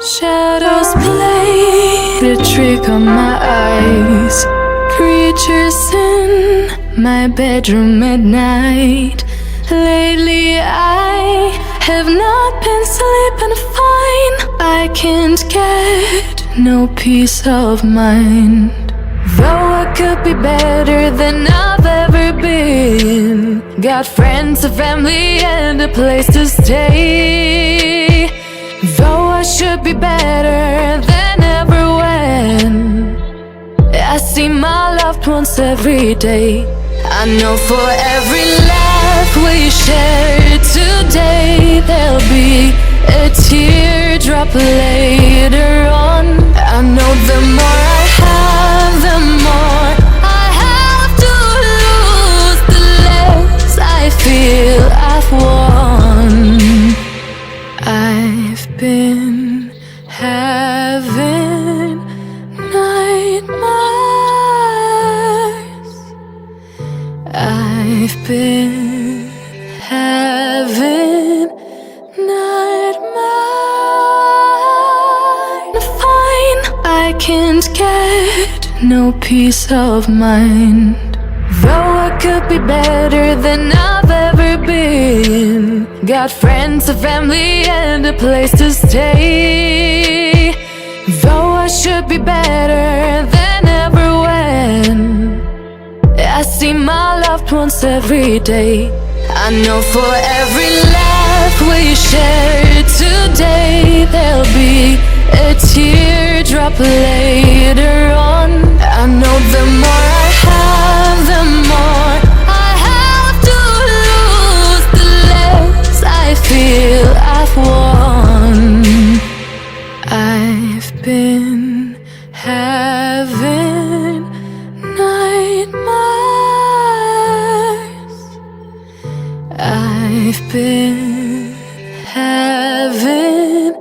Shadows play a trick on my eyes. Creatures in my bedroom at night. Lately I have not been sleeping fine. I can't get no peace of mind. Though I could be better than I've ever been. Got friends, a family, and a place to stay. Though I should be better than ever when I see my loved ones every day. I know for every laugh we share today, there'll be a teardrop later on. I know the more I have, the more I have to lose, the less I feel I've won. I've been having nightmares. I've been having nightmares. Fine, I can't get no peace of mind. Though I could be better than I've ever been. Got friends, a family, and a place to stay. Though I should be better than ever when I see my loved ones every day. I know for every laugh we share today, there'll be a teardrop later on. I know the more I have, the more I have to lose, the less I feel I've won. I've been having nightmares. I've been having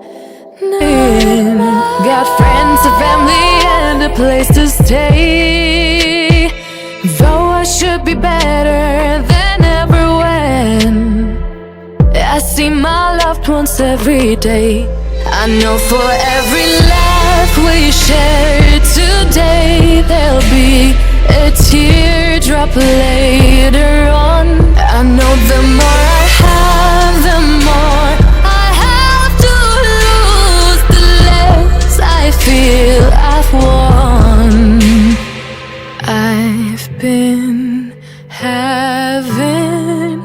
nightmares. Got friends, a family, and a place to stay. Though I should be better than ever when I see my loved ones every day. I know for every laugh we share today, there'll be a teardrop later on. I know the more I have, the more I have to lose, the less I feel I've won. I've been having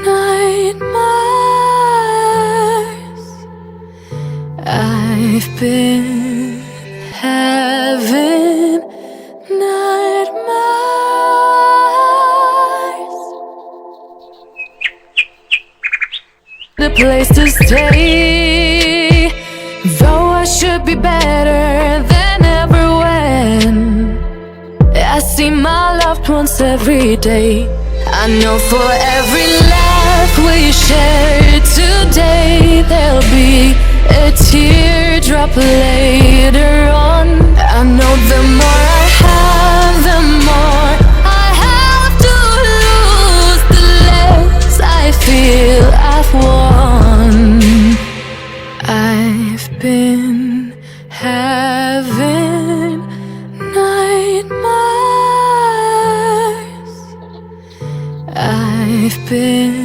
nightmares. I've been having nightmares. The place to stay. Though I should be better than ever when I see my loved ones every day. I know for every laugh we share today, there'll be a teardrop later on. I know the more I have, the more I have to lose, the less I feel I've won. I've been having nightmares. I've been